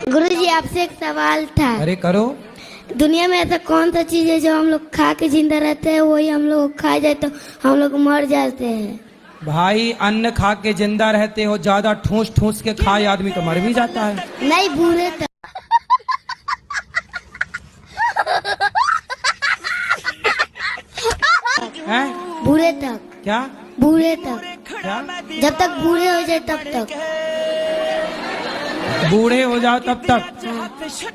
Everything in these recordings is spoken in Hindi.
गुरुजी आपसे एक सवाल था। अरे करो। दुनिया में ऐसा कौन सा चीज है जो हम लोग खा के जिंदा रहते हैं, वही हम लोग खा जाए तो हम लोग मर जाते हैं? भाई अन्न खा के जिंदा रहते हो, ज्यादा ठूस ठूस के खाए आदमी तो मर भी जाता है। नहीं, बूढ़े तक। हैं? बूढ़े तक। क्या? बूढ़े तक। क्या? जब तक बूढ़े हो जाए तब तक। बूढ़े हो जाओ तब तक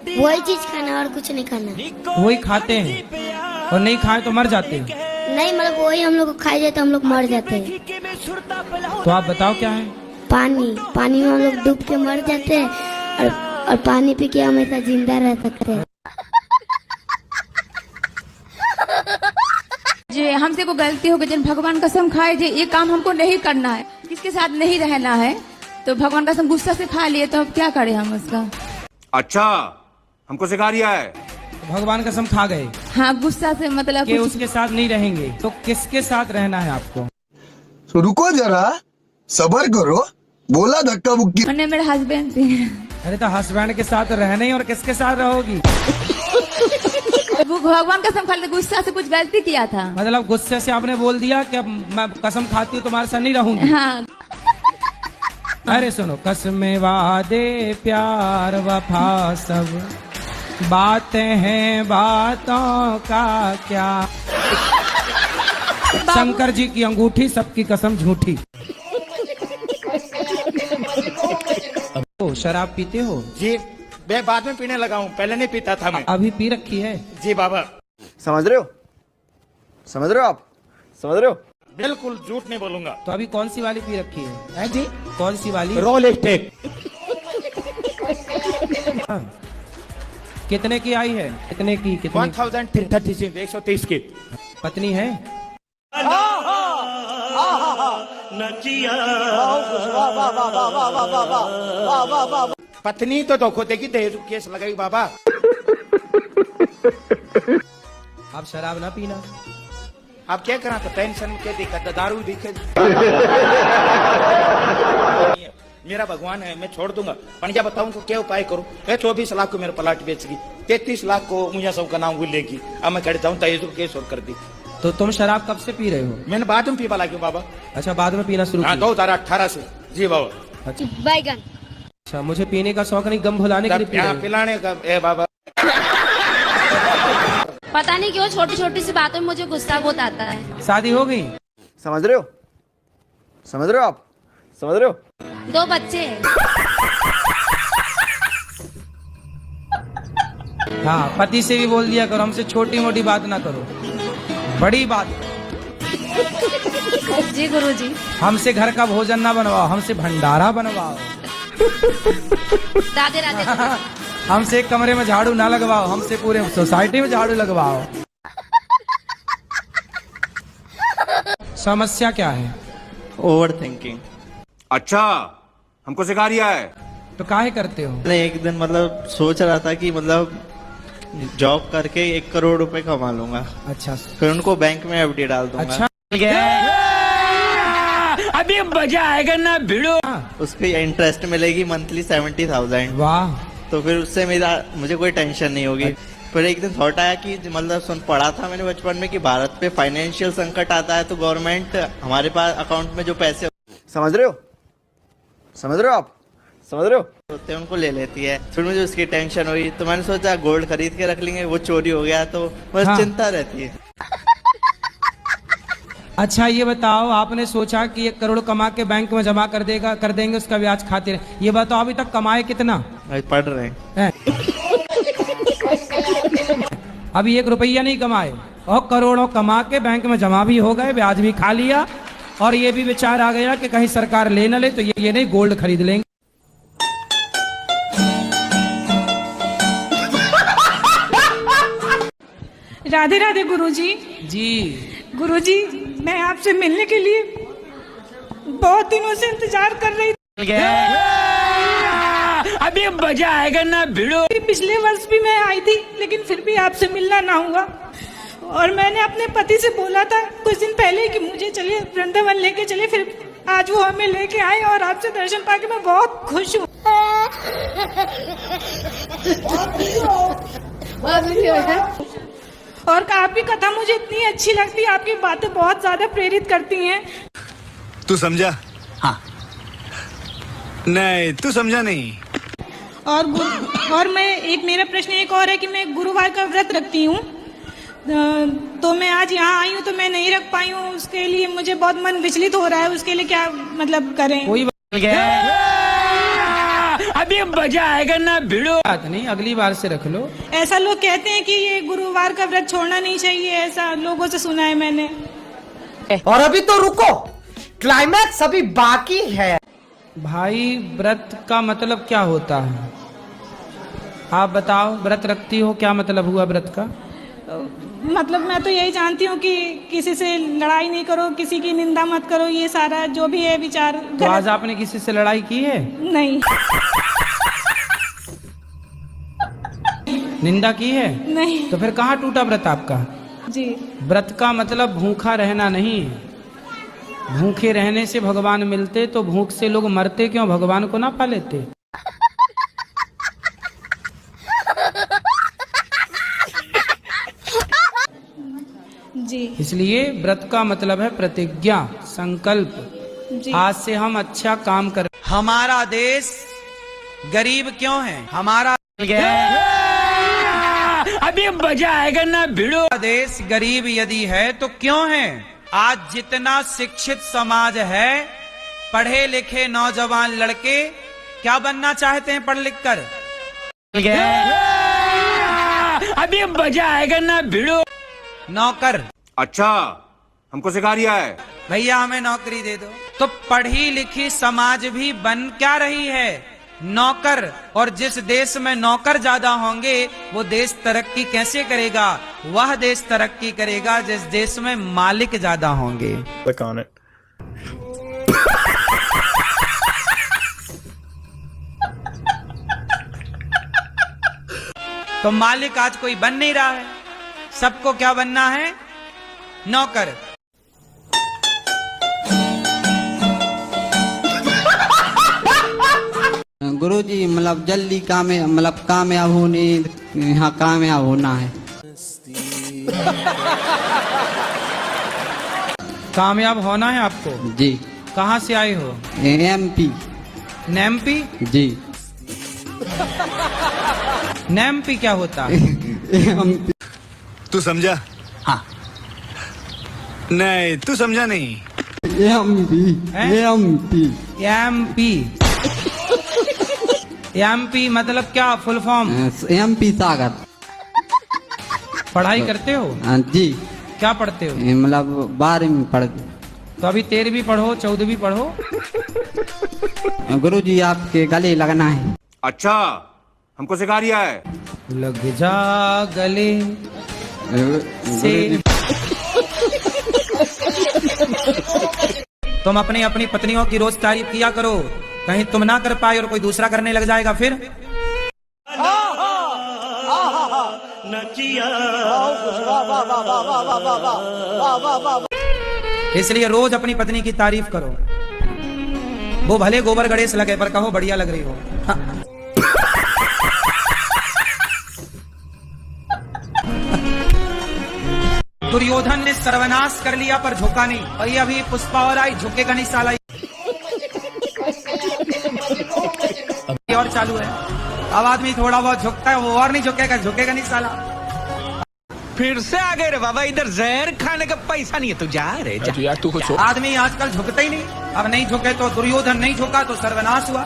वही चीज खाना और कुछ नहीं खाना। वही खाते हैं और नहीं खाए तो मर जाते हैं। नहीं, मतलब वही हम लोग को खाई जाए तो हम लोग मर जाते हैं। तो आप बताओ क्या है? पानी। पानी में हम लोग डूब के मर जाते हैं और पानी पी के हमेशा जिंदा रह सकते हैं। जे हमसे को गलती हो गई, जन भगवान कसम खाए जे ये काम हमको नहीं करना है, किसके साथ नहीं रहना है, तो भगवान कसम गुस्सा से खा लिए, तो अब क्या करें हम उसका? अच्छा, हमको सिखा रिया है। तो भगवान कसम खा गए हाँ, गुस्सा से मतलब कि उसके साथ नहीं रहेंगे, तो किसके साथ रहना है आपको? तो रुको जरा, सबर करो, बोला धक्का मुक्की। मैंने मेरे हस्बैंड से। अरे तो हस्बैंड के साथ रहने ही, और किसके साथ रहोगी? वो भगवान कसम खा लिए, गुस्सा से कुछ गलती किया था। मतलब गुस्से से आपने बोल दिया कि अब मैं कसम खाती हूँ तुम्हारे साथ नहीं रहूंगी। हाँ। अरे सुनो, कसमें वादे प्यार वफा सब बातें हैं, बातों का क्या। शंकर जी की अंगूठी, सबकी कसम झूठी। शराब पीते हो? जी, मैं बाद में पीने लगा हूँ, पहले नहीं पीता था मैं। अभी पी रखी है? जी बाबा। समझ रहे हो? समझ रहे हो आप? समझ रहे हो? बिल्कुल झूठ नहीं बोलूंगा। तो अभी कौन सी वाली पी रखी है? जी, कौन सी वाली? रोल स्टेक। हाँ। कितने की आई है? कितने की? कितने? 1036, 130 की। पत्नी है? पत्नी तो धोखो देगी, दहेज केस लगाई बाबा। आप शराब ना पीना। आप क्या करा? तो टेंशन में क्या दिक्कत है? दारू दिखे। मेरा भगवान है, मैं छोड़ दूंगा। पंजा बताऊं तो क्या उपाय करूं? 24 लाख को मेरा प्लाट बेचगी, 33 लाख को मुझे सबका नाम वो लेगी। अब मैं कहता हूँ दहेज केस और कर दी। तो तुम शराब कब से पी रहे हो? मैंने बाद में पीवा लगी बाबा। अच्छा, बाद में पीना शुरू हाँ, किया? 2018 से। जी बाबा। अच्छा। बैगन। अच्छा, मुझे पीने का शौक नहीं, गम भुलाने के लिए पी रहे हो? पिलाने का ए बाबा। पता नहीं क्यों छोटी छोटी सी बातों में मुझे गुस्सा बहुत आता है। शादी हो गई? समझ रहे हो? समझ रहे हो आप? समझ रहे हो? 2 बच्चे। हाँ, पति से भी बोल दिया करो, हमसे छोटी मोटी बात ना करो, बड़ी बात। जी गुरुजी। हमसे घर का भोजन ना बनवाओ, हमसे भंडारा बनवाओ। राधे राधे। हमसे एक कमरे में झाड़ू ना लगवाओ, हमसे पूरे सोसाइटी में झाड़ू लगवाओ। समस्या क्या है? Over thinking. अच्छा, हमको सिखा रिया है। तो काहे करते हो? एक दिन मतलब सोच रहा था कि मतलब जॉब करके 1 करोड़ रुपए कमा लूंगा। अच्छा। फिर उनको बैंक में एफडी डाल दूंगा। अच्छा, अभी मजा आएगा ना भिड़ो। उसकी इंटरेस्ट मिलेगी मंथली 70,000। वाह। तो फिर उससे मुझे कोई टेंशन नहीं होगी। फिर एक दिन थॉट आया कि मतलब पढ़ा था मैंने बचपन में कि भारत पे फाइनेंशियल संकट आता है तो गवर्नमेंट हमारे पास अकाउंट में जो पैसे समझ रहे हो? समझ रहे हो आप? समझ रहे हो? होते हैं उनको ले लेती है। फिर मुझे उसकी टेंशन हुई, तो मैंने सोचा गोल्ड खरीद के रख लेंगे, वो चोरी हो गया तो बस हाँ। चिंता रहती है। अच्छा, ये बताओ, आपने सोचा कि 1 करोड़ कमा के बैंक में जमा कर देंगे, उसका ब्याज खाते रहे। ये बताओ अभी तक कमाए कितना? भाई पढ़ रहे हैं। अभी 1 रुपया नहीं कमाए और करोड़ों कमा के बैंक में जमा भी हो गए, ब्याज भी खा लिया, और ये भी विचार आ गया कि कहीं सरकार ले न ले तो ये नहीं, गोल्ड खरीद लेंगे। राधे राधे गुरुजी। जी गुरुजी, मैं आपसे मिलने के लिए बहुत दिनों से इंतजार कर रही थी। अभी मजा आएगा ना भिड़ो। पिछले वर्ष भी मैं आई थी, लेकिन फिर भी आपसे मिलना ना हुआ। और मैंने अपने पति से बोला था कुछ दिन पहले कि मुझे चलिए वृंदावन लेके चले, फिर आज वो हमें लेके आए और आपसे दर्शन पाके मैं बहुत खुश हूँ। और आपकी कथा मुझे इतनी अच्छी लगती है, आपकी बातें बहुत ज्यादा प्रेरित करती हैं। तू समझा? हाँ। नहीं, तू समझा नहीं। और मेरा प्रश्न एक और है कि मैं गुरुवार का व्रत रखती हूँ, तो मैं आज यहाँ आई हूँ तो मैं नहीं रख पाई हूँ, उसके लिए मुझे बहुत मन विचलित हो रहा है, उसके लिए क्या मतलब करें? कोई अभी मजा आएगा ना भिड़ो। बात नहीं, अगली बार से रख लो। ऐसा लोग कहते हैं कि ये गुरुवार का व्रत छोड़ना नहीं चाहिए, ऐसा लोगों से सुना है मैंने। और अभी तो रुको, क्लाइमैक्स अभी बाकी है। भाई व्रत का मतलब क्या होता है? आप बताओ, व्रत रखती हो, क्या मतलब हुआ व्रत का? मतलब मैं तो यही जानती हूँ कि किसी से लड़ाई नहीं करो, किसी की निंदा मत करो, ये सारा जो भी है विचार। तो आज आपने किसी से लड़ाई की है? नहीं। निंदा की है? नहीं। तो फिर कहाँ टूटा व्रत आपका? जी। व्रत का मतलब भूखा रहना नहीं है। भूखे रहने से भगवान मिलते, तो भूख से लोग मरते क्यों? भगवान को ना पा लेते। जी। इसलिए व्रत का मतलब है प्रतिज्ञा, संकल्प। जी। आज से हम अच्छा काम कर। हमारा देश गरीब क्यों है? हमारा अभी मजा आएगा ना भिड़ो। देश गरीब यदि है तो क्यों है? आज जितना शिक्षित समाज है, पढ़े लिखे नौजवान लड़के क्या बनना चाहते हैं पढ़ लिख कर? अभी मजा आएगा ना भिड़ो। नौकर। अच्छा, हमको सिखा रिया है। भैया हमें नौकरी दे दो। तो पढ़ी लिखी समाज भी बन क्या रही है? नौकर। और जिस देश में नौकर ज्यादा होंगे वो देश तरक्की कैसे करेगा? वह देश तरक्की करेगा जिस देश में मालिक ज्यादा होंगे। तो मालिक आज कोई बन नहीं रहा है, सबको क्या बनना है? नौकर। गुरुजी मतलब जल्दी कामयाब होने, यहाँ कामयाब होना है। कामयाब होना है आपको? जी। कहाँ से आए हो? एमपी। नेमपी? जी। नेमपी क्या होता है? तू समझा? हाँ। नहीं, तू समझा नहीं। एमपी। एमपी मतलब क्या? Full form? एमपी सागर। पढ़ाई करते हो? जी। क्या पढ़ते हो? मतलब 12वीं पढ़। तो अभी 13वीं पढ़ो, 14वीं पढ़ो। गुरुजी आपके गले लगना है। अच्छा, हमको सिखा रिया है। लग जा गले से। तुम अपनी पत्नियों की रोज तारीफ किया करो, कहीं तुम ना कर पाए और कोई दूसरा करने लग जाएगा फिर। इसलिए रोज अपनी पत्नी की तारीफ करो, वो भले गोबर गणेश लगे पर कहो बढ़िया लग रही हो। दुर्योधन ने सर्वनाश कर लिया पर झुका नहीं, और ये अभी पुष्पा और आई, झुकेगा नहीं साला। और चालू है, अब आदमी थोड़ा बहुत झुकता है, वो और नहीं झुकेगा नहीं साला। फिर से आ गए रे बाबा, इधर जहर खाने का पैसा नहीं है, तू जा रे जा। यार तू कुछ आदमी आजकल झुकता ही नहीं। अब नहीं झुके तो दुर्योधन नहीं झुका तो सर्वनाश हुआ।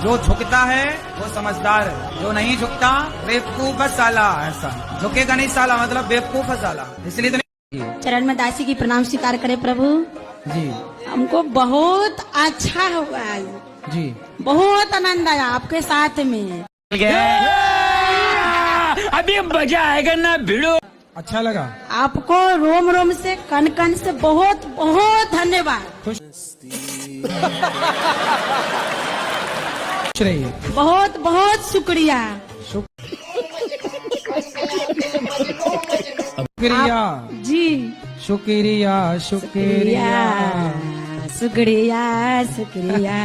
जो झुकता है वो समझदार है, जो नहीं झुकता बेवकूफ है साला। ऐसा झुकेगा नहीं साला मतलब बेवकूफ है साला। इसलिए तो चरण में दासी की प्रणाम स्वीकार करे प्रभु जी। हमको बहुत अच्छा हुआ जी, बहुत आनंद आया आपके साथ में। अभी मजा आएगा ना भिड़ो। अच्छा लगा आपको रोम रोम से कन कन से बहुत बहुत धन्यवाद। खुश रहिए। बहुत बहुत शुक्रिया। शुक्रिया जी। शुक्रिया शुक्रिया शुक्रिया शुक्रिया।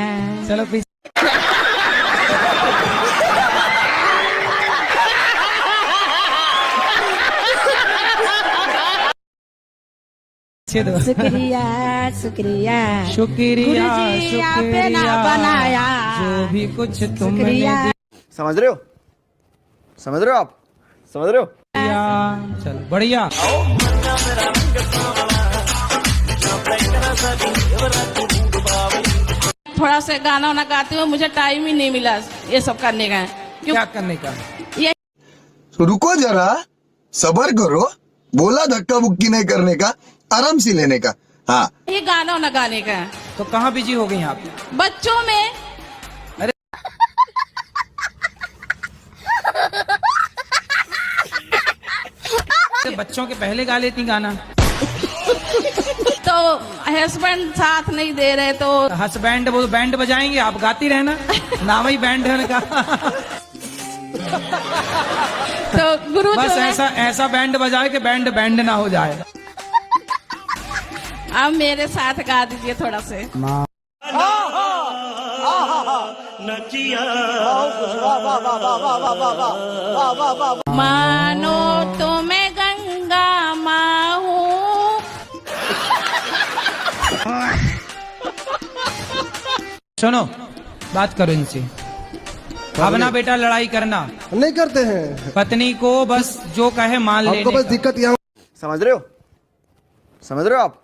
चलो अच्छे दोस्त। शुक्रिया शुक्रिया शुक्रिया गुरुजी, आपने ना शुक्रिया बनाया। जो भी कुछ तुमने शुक्रिया। दिया। समझ रहे हो? समझ रहे हो आप? समझ रहे हो? चलो बढ़िया। थोड़ा सा गाना वाना गाते हुए मुझे टाइम ही नहीं मिला ये सब करने का। क्या करने का? ये रुको जरा, सबर करो। बोला धक्का बुक्की नहीं करने का, आराम से लेने का। हाँ, ये गाना वाना गाने का है। तो कहाँ बिजी हो गई आप? बच्चों में बच्चों के पहले गा लेती गाना। तो हस्बैंड साथ नहीं दे रहे तो हस्बैंड वो बैंड बजाएंगे, आप गाती रहना। नाम ही बैंड है उनका। तो गुरु बस जो है, ऐसा बैंड बजाए कि बैंड ना हो जाए। आप मेरे साथ गा दीजिए थोड़ा से। मानो तो मैं गंगा माँ हूँ। सुनो, बात करो इनसे। अब ना बेटा लड़ाई करना नहीं करते हैं। पत्नी को बस जो कहे मान लेने का। दिक्कत यहाँ समझ रहे हो? समझ रहे हो आप?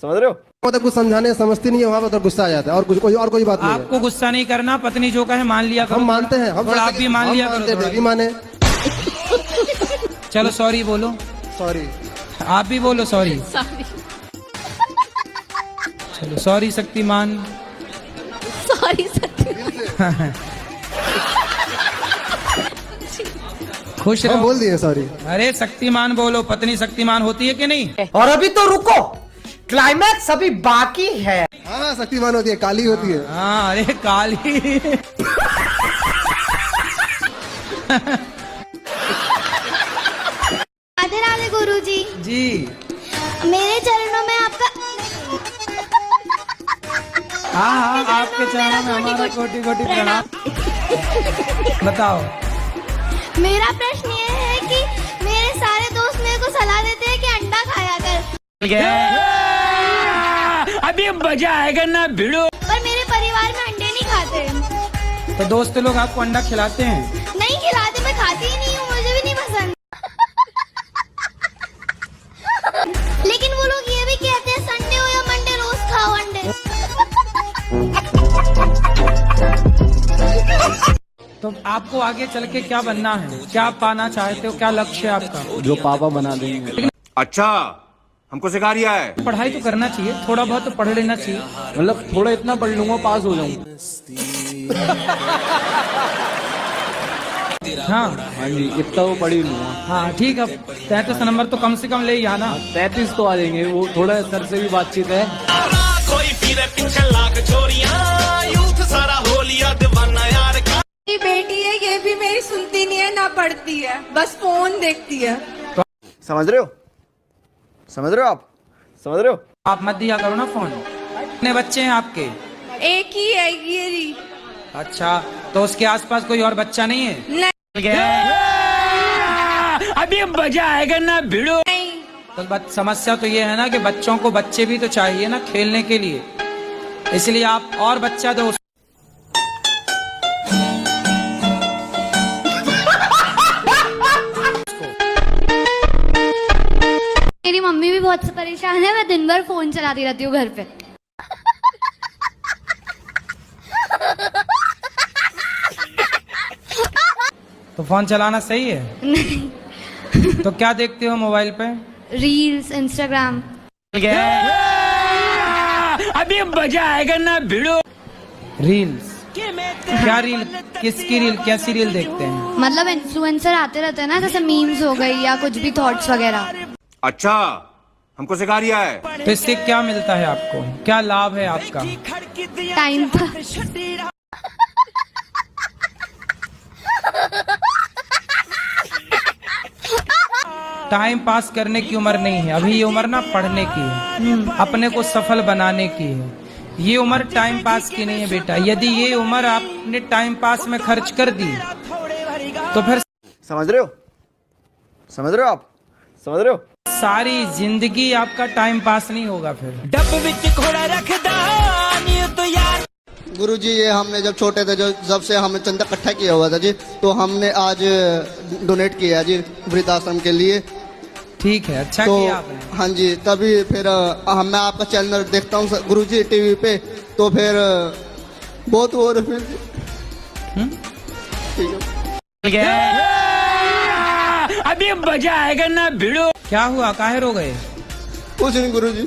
समझ रहे हो? तो कुछ समझाने समझती नहीं है, वहाँ पर तो गुस्सा आ जाता है और कुछ कोई बात नहीं है। आपको गुस्सा नहीं करना, पत्नी जो कहे मान लिया करो। हम मानते हैं, हम थोड़ा आप भी मान लिया करो। थोड़ा। भी माने। चलो सॉरी बोलो। सॉरी। आप भी बोलो सॉरी। सॉरी चलो सॉरी शक्तिमान। सॉरी खुश हम रहो। बोल दिए सॉरी। अरे शक्तिमान बोलो, पत्नी शक्तिमान होती है कि नहीं? और अभी तो रुको, क्लाइमैक्स अभी बाकी है। हाँ, शक्तिमान होती है, काली होती है। हाँ, अरे काली। राधे राधे गुरुजी। जी मेरे चरणों में आपका हाँ, आपके चरणों में हमारा कोटि कोटि प्रणाम। बताओ। मेरा प्रश्न ये है कि मेरे सारे दोस्त मेरे को सलाह देते हैं कि अंडा खाया कर। अभी मजा आएगा ना भिड़ो। पर मेरे परिवार में अंडे नहीं खाते। तो दोस्त लोग आपको अंडा खिलाते हैं? नहीं खिलाते, मैं खाती ही नहीं हूँ, मुझे भी नहीं पसंद। लेकिन वो लोग ये भी कहते हैं संडे हो या मंडे रोज खाओ अंडे। तो आपको आगे चल के क्या बनना है? क्या पाना चाहते हो? क्या लक्ष्य है आपका? जो पापा बना देंगे। अच्छा, हमको सिखा रिया है। पढ़ाई तो करना चाहिए, थोड़ा बहुत तो पढ़ लेना चाहिए। मतलब थोड़ा इतना पढ़ लूंगा, पास हो जाऊंगा। हाँ हाँ जी, इतना वो पढ़ ही लूंगा। हाँ ठीक है, 33 नंबर तो कम से कम ले ही आना। 33 तो आ जाएंगे, वो थोड़ा सर से भी बातचीत है। कोई फिरे पीछे लाख चोरियां, यूथ सारा हो लिया दीवाना यार का। बेटी है, ये भी मेरी सुनती नहीं है, ना पढ़ती है, बस फोन देखती है। समझ रहे हो? समझ रहे हो आप? समझ रहे हो? आप मत दिया करो ना फोन। कितने बच्चे हैं आपके? एक ही है ये। अच्छा, तो उसके आसपास कोई और बच्चा नहीं है? नहीं। अभी मजा आएगा ना भिड़ो। तो समस्या तो ये है ना कि बच्चों को बच्चे भी तो चाहिए ना खेलने के लिए, इसलिए आप और बच्चा दो। मेरी मम्मी भी बहुत परेशान है, मैं दिन भर फोन चलाती रहती हूँ घर पे। तो फोन चलाना सही है? नहीं। तो क्या देखते हो मोबाइल पे? Reels, Instagram. अभी मजा आएगा ना भिड़ो। रील्स? क्या रील? किसकी रील? कैसी रील देखते हैं? मतलब इन्फ्लुएंसर आते रहते हैं ना, जैसे मीम्स हो गई या कुछ भी थॉट्स वगैरह। अच्छा, हमको सिखा रिया है। तो इससे क्या मिलता है आपको? क्या लाभ है आपका? Time pass. टाइम पास करने की उम्र नहीं है अभी, ये उम्र ना पढ़ने की है, अपने को सफल बनाने की है। ये उम्र टाइम पास की नहीं है बेटा। यदि ये उम्र आपने टाइम पास में खर्च कर दी तो फिर समझ रहे हो? समझ रहे हो आप? समझ रहे हो? सारी जिंदगी आपका टाइम पास नहीं होगा फिर। गुरुजी ये हमने जब छोटे थे, जब से हमने चंदा इकट्ठा किया हुआ था जी, तो हमने आज डोनेट किया जी वृद्धाश्रम के लिए। ठीक है, अच्छा तो किया आपने। हाँ जी, तभी फिर मैं आपका चैनल देखता हूँ गुरुजी टीवी पे, तो फिर बहुत हो रहा फिर ठीक है। अभी मजा आएगा ना भिड़ो। क्या हुआ, काहे रो गए? कुछ नहीं गुरुजी।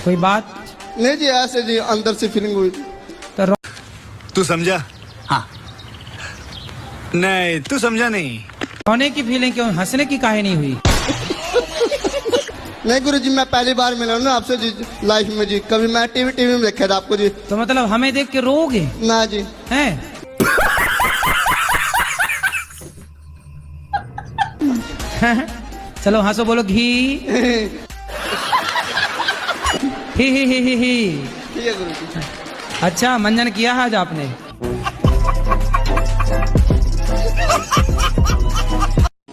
कोई बात? नहीं जी, ऐसे जी अंदर से फीलिंग हुई थी। तो तू समझा? हाँ। नहीं, तू समझा नहीं। रोने की फीलिंग क्यों, हंसने की काहे नहीं हुई? नहीं गुरुजी, मैं पहली बार मिला हूं ना आपसे जी लाइफ में जी, कभी मैं टीवी में देखा था आपको जी। तो मतलब हमें देख के रोगे? ना जी। हैं? चलो हंसो, बोलो घी। ही। ठीक है गुरुजी। अच्छा, मंजन किया है आज आपने?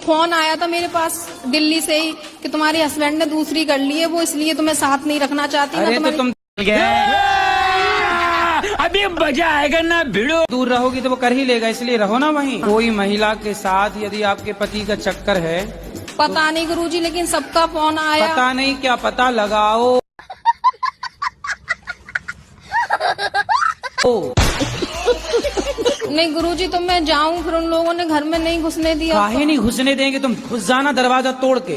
फोन आया था मेरे पास दिल्ली से ही कि तुम्हारे हस्बैंड ने दूसरी कर ली है, वो इसलिए तुम्हें साथ नहीं रखना चाहती। अरे तो तुम अभी मजा आएगा ना भिड़ो। दूर रहोगी तो वो कर ही लेगा, इसलिए रहो ना वहीं। कोई महिला के साथ यदि आपके पति का चक्कर है, पता नहीं गुरुजी, लेकिन सबका फोन आया। पता नहीं क्या, पता लगाओ। नहीं गुरुजी, तो मैं जाऊं, फिर उन लोगों ने घर में नहीं घुसने दिया। काहे नहीं घुसने देंगे, तुम घुस जाना दरवाजा तोड़ के।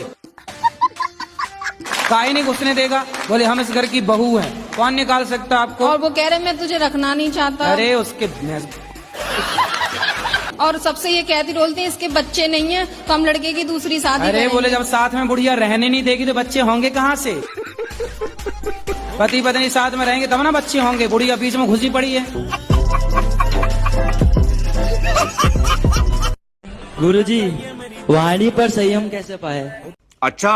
काहे नहीं घुसने देगा? बोले हम इस घर की बहू हैं, कौन निकाल सकता आपको? और वो कह रहे मैं तुझे रखना नहीं चाहता। अरे उसके और सबसे ये कहती बोलती है इसके बच्चे नहीं है, तो हम लड़के की दूसरी शादी अरे करेंगे। बोले जब साथ में बुढ़िया रहने नहीं देगी तो बच्चे होंगे कहाँ से? पति पत्नी साथ में रहेंगे तब ना बच्चे होंगे, बुढ़िया बीच में घुसी पड़ी है। गुरुजी, वाणी पर संयम कैसे पाए? अच्छा,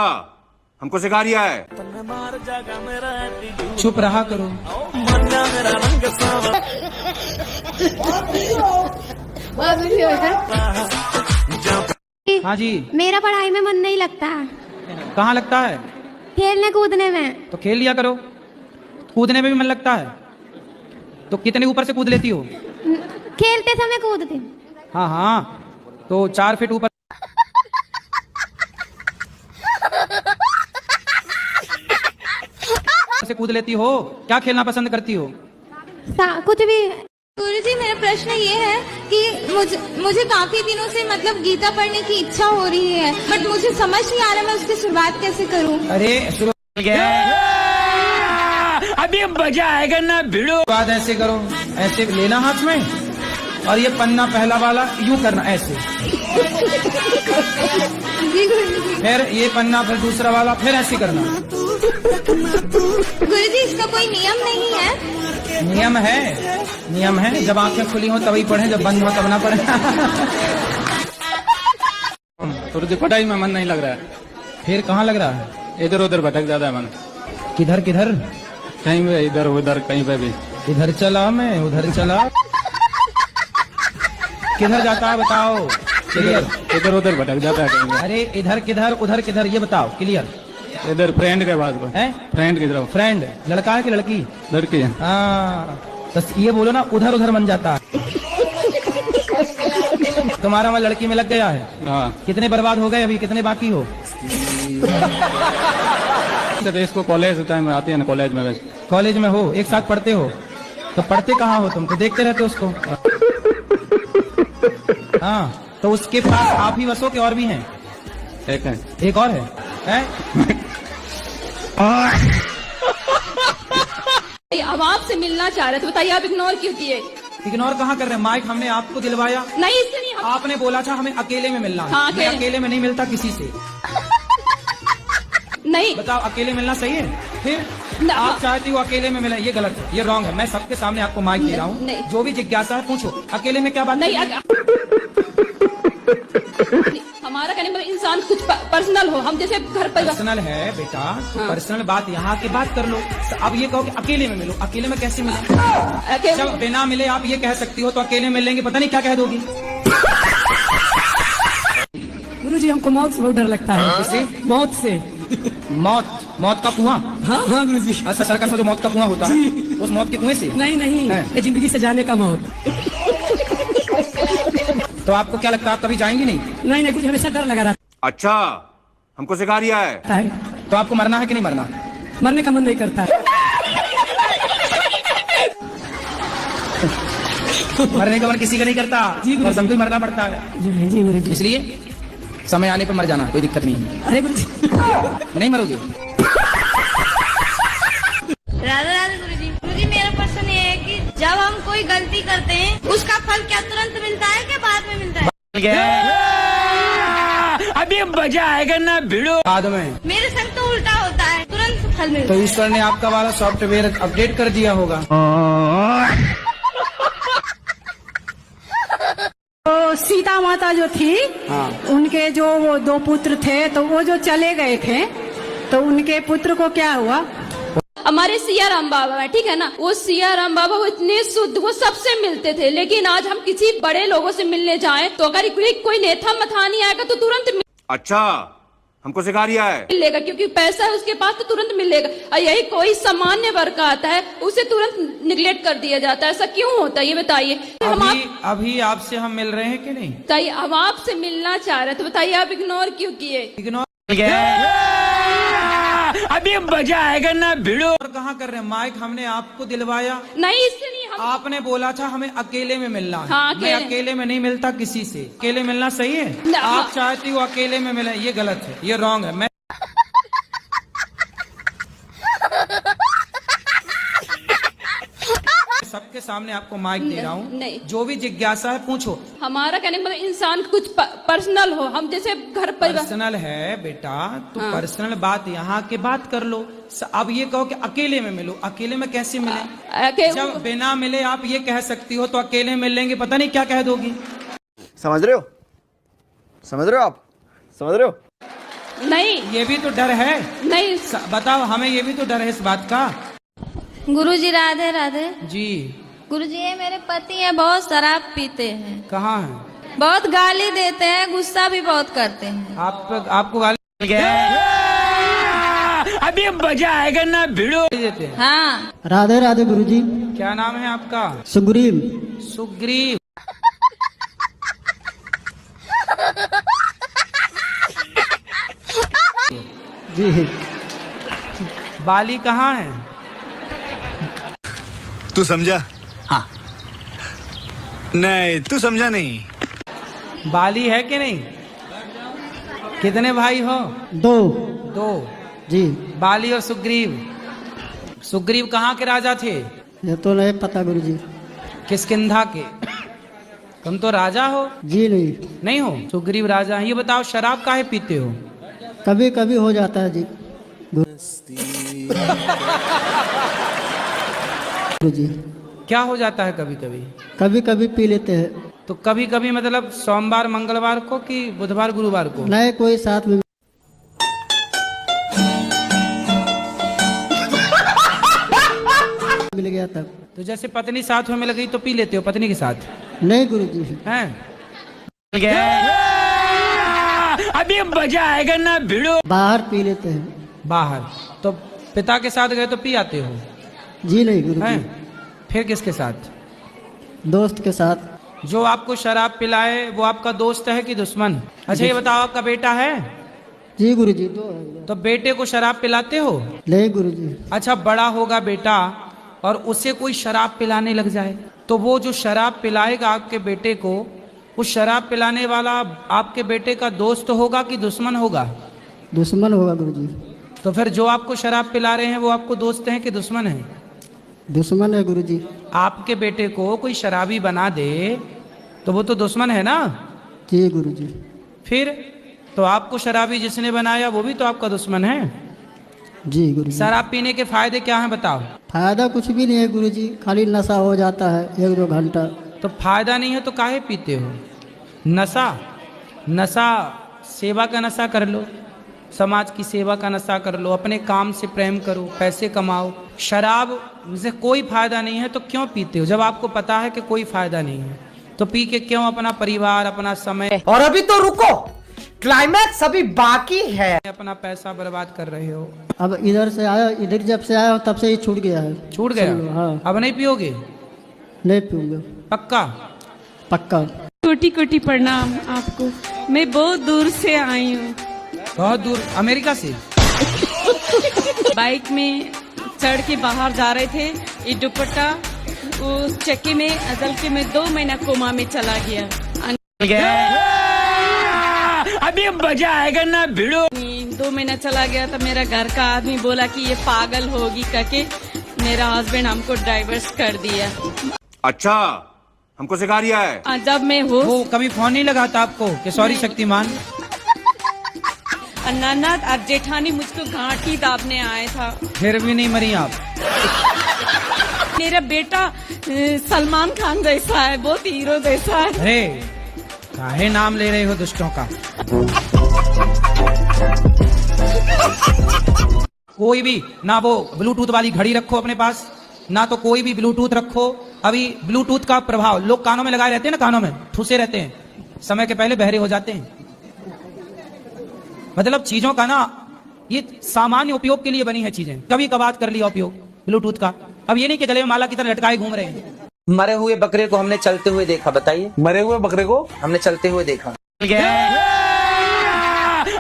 हमको सिखा रिया है। चुप रहा करो। हाँ जी। मेरा पढ़ाई में मन नहीं लगता, कहाँ लगता है? खेलने कूदने में। तो खेल लिया करो, कूदने में भी मन लगता है। तो कितने ऊपर से कूद लेती हो? खेलते समय कूदते। हाँ हाँ, तो 4 फीट ऊपर से कूद लेती हो। क्या खेलना पसंद करती हो? कुछ भी। गुरुजी, मेरा प्रश्न ये है कि मुझे काफी दिनों से मतलब गीता पढ़ने की इच्छा हो रही है, बट मुझे समझ नहीं आ रहा मैं उसकी शुरुआत कैसे करूं। अरे शुरू अभी मजा आएगा ना भिड़ो। बात ऐसे करो, ऐसे लेना हाथ में, और ये पन्ना पहला वाला यूं करना ऐसे, फिर ये पन्ना, फिर दूसरा वाला, फिर ऐसे करना। गुरुजी, इसका कोई नियम नहीं है? नियम है, नियम है। जब आंखें खुली हो तभी पढ़े, जब बंद हो तब ना पढ़े। थोड़ी पढ़ाई में मन नहीं लग रहा है। फिर कहाँ लग रहा है? इधर उधर भटक जाता है मन। किधर किधर? कहीं पे इधर उधर, कहीं पे भी। इधर चला मैं, उधर चला। किधर जाता है बताओ? क्लियर। इधर उधर भटक जाता है कहीं पे। अरे इधर किधर, उधर किधर, ये बताओ क्लियर। इधर फ्रेंड के पास है। फ्रेंड की तरफ। फ्रेंड लड़का है कि लड़की? लड़की है। हाँ, बस ये बोलो ना, उधर उधर बन जाता है। तुम्हारा मन लड़की में लग गया है। हाँ। कितने बर्बाद हो गए, अभी कितने बाकी हो? तो इसको कॉलेज टाइम आती है ना, कॉलेज में। वैसे कॉलेज में हो, एक साथ पढ़ते हो, तो पढ़ते कहाँ हो तुम? तो देखते रहते हो उसको। हाँ, तो उसके पास आप ही बसो के और भी हैं? एक है। एक और है? अब आपसे मिलना चाह रहे थे, बताइए आप इग्नोर क्यों किए? इग्नोर कहाँ कर रहे हैं? माइक हमने आपको दिलवाया। नहीं, इससे नहीं। आपने बोला था हमें अकेले में मिलना है। हाँ, मैं अकेले में नहीं मिलता किसी से। नहीं, बताओ, अकेले मिलना सही है? फिर आप चाहती हो अकेले में मिले, ये गलत है, ये रॉन्ग है। मैं सबके सामने आपको माइक दे रहा हूँ, जो भी जिज्ञासा है पूछो। अकेले में क्या बात नहीं, हमारा कहने मतलब इंसान कुछ पर्सनल हो, हम जैसे घर पर। पर्सनल है बेटा, पर्सनल बात यहाँ की बात कर लो। अब ये कहो कि अकेले में मिलो, अकेले में कैसे मिले? जब बिना मिले आप ये कह सकती हो, तो अकेले में मिलेंगे पता नहीं क्या कह दोगी। गुरुजी, हमको मौत से बहुत डर लगता है। किसे? मौत से। मौत मौत का कुआं? हाँ हाँ गुरु जी। अच्छा, सर्कस में जो मौत का कुआं होता है उस मौत के कुएं से? नहीं नहीं, ये जिंदगी से जाने का मौत। तो आपको क्या लगता है आप कभी जाएंगी नहीं? नहीं नहीं, कुछ हमेशा डर लगा रहता अच्छा, हमको सिखा रिया है। है, तो आपको मरना है कि नहीं मरना? मरने का मन नहीं करता। मरने का मन किसी का नहीं करता जी, और सबको मरना पड़ता है, जी जी गुरु जी। इसलिए समय आने पर मर जाना, कोई दिक्कत नहीं है। अरे गुरु जी, नहीं मरोगे? राधा राधा गुरुजी मेरा प्रश्न ये है कि जब हम कोई गलती करते हैं उसका फल क्या तुरंत मिलता है कि बाद में मिलता है? अभी मजा आएगा ना भिड़ो। बाद में मेरे संग तो उल्टा होता है, तुरंत फल मिलता तो है। ईश्वर ने आपका वाला सॉफ्टवेयर अपडेट कर दिया होगा। तो सीता माता जो थी, हाँ। उनके जो वो 2 पुत्र थे, तो वो जो चले गए थे, तो उनके पुत्र को क्या हुआ? हमारे सिया राम बाबा है, ठीक है ना, वो सिया राम बाबा वो इतने शुद्ध, वो सबसे मिलते थे, लेकिन आज हम किसी बड़े लोगों से मिलने जाएं तो अगर कोई नेता मथानी आएगा तो तुरंत अच्छा, हमको सिखा रिया है। मिलेगा, क्योंकि पैसा है उसके पास तो तुरंत मिलेगा। और यही कोई सामान्य वर्ग का आता है उसे तुरंत निगलेक्ट कर दिया जाता है। ऐसा क्यों होता है ये बताइए? अभी आपसे हम मिल रहे हैं कि नहीं? बताइए, हम आपसे मिलना चाह रहे थे, बताइए आप इग्नोर क्यों किए? इग्नोर अभी मजा आएगा ना भिड़ो। और कहाँ कर रहे हैं? माइक हमने आपको दिलवाया नहीं, इससे नहीं। आपने बोला था हमें अकेले में मिलना है। हाँ, मैं अकेले में नहीं मिलता किसी से। अकेले मिलना सही है? आप चाहती हो अकेले में मिले, ये गलत है, ये रॉन्ग है। मैं सबके सामने आपको माइक दे रहा हूँ, नहीं। जो भी जिज्ञासा है पूछो। हमारा कहने का मतलब इंसान कुछ पर्सनल हो, हम जैसे घर परिवार। पर्सनल है बेटा, तो पर्सनल बात यहाँ के बात कर लो। अब ये कहो कि अकेले में मिलो, अकेले में कैसे मिले? जब बिना मिले आप ये कह सकती हो तो अकेले मिल लेंगे, पता नहीं क्या कह दोगी। समझ रहे हो? समझ रहे हो आप? समझ रहे हो? नहीं, ये भी तो डर है। नहीं, बताओ, हमें ये भी तो डर है इस बात का। गुरुजी राधे राधे जी। गुरुजी, ये मेरे पति हैं, बहुत शराब पीते हैं। कहाँ है? बहुत गाली देते हैं, गुस्सा भी बहुत करते हैं। आपको गाली अभी मजा आएगा ना भिड़ो देते हैं? हाँ। राधे राधे गुरु जी। क्या नाम है आपका? सुग्रीव। सुग्रीव। जी। बाली कहाँ है? तू समझा? हाँ। नहीं, तू समझा नहीं। बाली है कि नहीं? कितने भाई हो? 2 जी। बाली और सुग्रीव। सुग्रीव कहाँ के राजा थे? ये तो नहीं पता गुरु जी। किष्किंधा के। तुम तो राजा हो? जी नहीं हो? सुग्रीव राजा है। ये बताओ, शराब काहे पीते हो? कभी कभी हो जाता है जी जी। क्या हो जाता है कभी कभी? कभी कभी पी लेते हैं। तो कभी कभी मतलब सोमवार मंगलवार को कि बुधवार गुरुवार को? नहीं, कोई साथ में मिल गया तब। तो जैसे पत्नी साथ में मिल गई तो पी लेते हो पत्नी के साथ? नहीं गुरु जी। हैं? अभी मजा आएगा ना भिड़ो। बाहर पी लेते हैं। बाहर? तो पिता के साथ गए तो पी आते हो? जी नहीं गुरु जी। फिर किसके साथ? दोस्त के साथ। जो आपको शराब पिलाए वो आपका दोस्त है कि दुश्मन? अच्छा, ये बताओ, आपका बेटा है? जी गुरु जी, 2 है। तो बेटे को शराब पिलाते हो? नहीं गुरु जी। अच्छा, बड़ा होगा बेटा और उसे कोई शराब पिलाने लग जाए तो वो जो शराब पिलाएगा आपके बेटे को, उस शराब पिलाने वाला आपके बेटे का दोस्त होगा कि दुश्मन होगा? दुश्मन होगा गुरु जी। तो फिर जो आपको शराब पिला रहे हैं वो आपको दोस्त हैं कि दुश्मन हैं? दुश्मन है गुरु जी। आपके बेटे को कोई शराबी बना दे तो वो तो दुश्मन है ना? जी गुरु जी। फिर तो आपको शराबी जिसने बनाया वो भी तो आपका दुश्मन है। जी गुरु जी। शराब पीने के फायदे क्या हैं बताओ? फायदा कुछ भी नहीं है गुरु जी, खाली नशा हो जाता है 1-2 घंटा। तो फायदा नहीं है तो काहे पीते हो? नशा सेवा का नशा कर लो, समाज की सेवा का नशा कर लो, अपने काम से प्रेम करो, पैसे कमाओ। शराब से कोई फायदा नहीं है तो क्यों पीते हो? जब आपको पता है कि कोई फायदा नहीं है तो पी के क्यों अपना परिवार, अपना समय। और अभी तो रुको, क्लाइमैक्स अभी बाकी है। अपना पैसा बर्बाद कर रहे हो। अब इधर से आया, इधर जब से आया तब से ये छूट गया है। छूट गया? हाँ। अब नहीं पियोगे? नहीं पीऊंगा। पक्का? पक्का। कोटि कोटि प्रणाम आपको। मैं बहुत दूर से आई हूँ। बहुत दूर? अमेरिका से? बाइक में चढ़ के बाहर जा रहे थे, ये दुपट्टा उस चक्के में अदल के मैं 2 महीना कोमा में चला गया। अभी मजा आएगा ना भिड़ो। 2 महीना चला गया तो मेरा घर का आदमी बोला कि ये पागल होगी करके मेरा हस्बैंड हमको डाइवर्स कर दिया। अच्छा, हमको सिखा रिया है। जब मैं हो वो कभी फोन नहीं लगाता आपको कि सॉरी शक्तिमान? ननद और जेठानी मुझको घाटी दाबने आए था। फिर भी नहीं मरी आप? मेरा बेटा सलमान खान जैसा है, बहुत हीरो जैसा है। अरे काहे नाम ले रहे हो दुष्टों का? कोई भी ना वो ब्लूटूथ वाली घड़ी रखो अपने पास, ना तो कोई भी ब्लूटूथ रखो। अभी ब्लूटूथ का प्रभाव, लोग कानों में लगाए रहते हैं ना, कानों में ठूसे रहते हैं, समय के पहले बहरे हो जाते हैं। मतलब चीजों का ना, ये सामान्य उपयोग के लिए बनी है चीजें, कभी कभार कर लिया उपयोग ब्लूटूथ का। अब ये नहीं कि गले में माला की तरह लटकाए घूम रहे हैं। मरे हुए बकरे को हमने चलते हुए देखा, बताइए। मरे हुए बकरे को हमने चलते हुए देखा।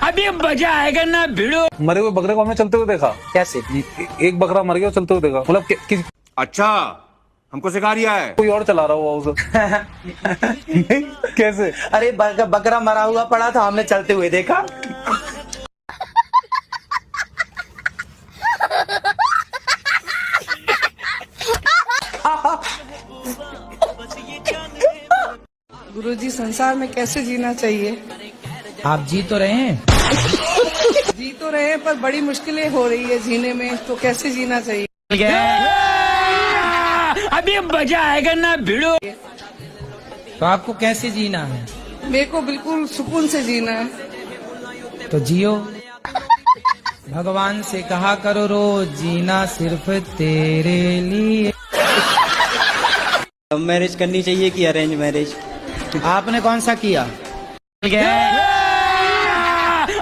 अभी मजा आएगा ना भिड़ो। मरे हुए बकरे को हमने चलते हुए देखा। कैसे? एक बकरा मर गया, चलते हुए देखा। मतलब अच्छा, हमको सिखा रिया है। कोई और चला रहा हुआ उसे। कैसे? अरे बकरा मरा हुआ पड़ा था, हमने चलते हुए देखा। गुरुजी, संसार में कैसे जीना चाहिए? आप जी तो रहे हैं? जी तो रहे हैं, पर बड़ी मुश्किलें हो रही है जीने में, तो कैसे जीना चाहिए? अभी मजा आएगा ना भिड़ो। तो आपको कैसे जीना है? मेरे को बिल्कुल सुकून से जीना है। तो जियो। भगवान से कहा करो रोज, जीना सिर्फ तेरे लिए। लव मैरिज करनी चाहिए कि अरेंज मैरिज? आपने कौन सा किया?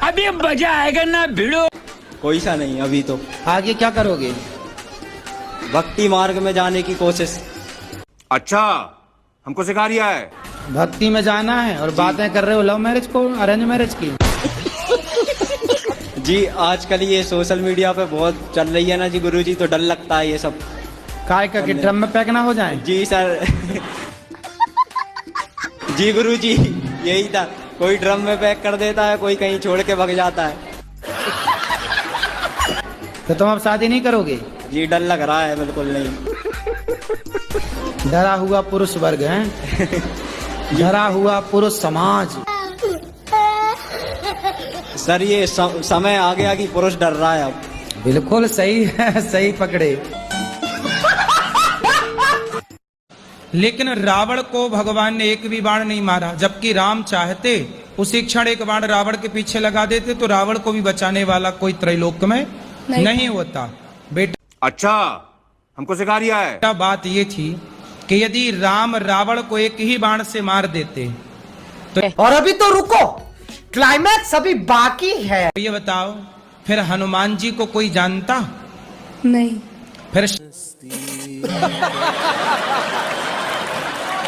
अभी मजा आएगा ना भिड़ो। कोई सा नहीं अभी तो। आगे क्या करोगे? भक्ति मार्ग में जाने की कोशिश। अच्छा, हमको सिखा रिया है। भक्ति में जाना है और बातें कर रहे हो लव मैरिज को, अरेंज मैरिज की। जी आजकल ये सोशल मीडिया पे बहुत चल रही है ना जी गुरुजी, तो डर लगता है ये सब। काय का कि ड्रम में पैक ना हो जाए? जी सर। जी गुरुजी, यही था, कोई ड्रम में पैक कर देता है, कोई कहीं छोड़ के भाग जाता है। तो तुम अब शादी नहीं करोगे? जी डर लग रहा है, बिल्कुल नहीं। डरा हुआ पुरुष वर्ग है। डरा हुआ पुरुष समाज। सर ये समय आ गया कि पुरुष डर रहा है अब। बिल्कुल सही है, सही पकड़े। लेकिन रावण को भगवान ने एक भी बाण नहीं मारा, जबकि राम चाहते उसी क्षण एक बाण रावण के पीछे लगा देते तो रावण को भी बचाने वाला कोई त्रैलोक में नहीं होता। बेटा अच्छा, हमको सिखा रिया है। बात ये थी कि यदि राम रावण को एक ही बाण से मार देते तो। और अभी तो रुको, क्लाइमैक्स अभी बाकी है। ये बताओ, फिर हनुमान जी को कोई जानता? नहीं। फिर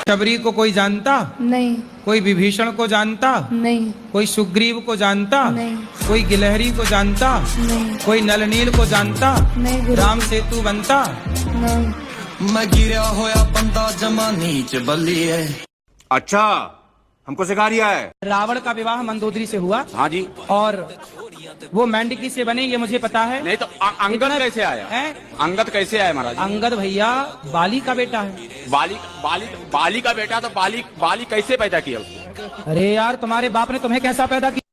शबरी को कोई जानता? नहीं। कोई विभीषण को जानता? नहीं। कोई सुग्रीव को जानता? नहीं। कोई गिलहरी को जानता? नहीं। कोई नलनील को जानता? नहीं। राम सेतु बनता? नहीं। मैं गिरा होया बंदा जमा नीच बल्लिए। अच्छा, हमको सिखा रिया है। रावण का विवाह मंदोदरी से हुआ। हाँ जी। और वो मेंढकी से बने, ये मुझे पता है। नहीं तो अंगद कैसे आया है? अंगद कैसे आया महाराज? अंगद भैया बाली का बेटा है। बाली का बेटा, तो बाली कैसे पैदा किया उसने? अरे यार, तुम्हारे बाप ने तुम्हें कैसा पैदा किया?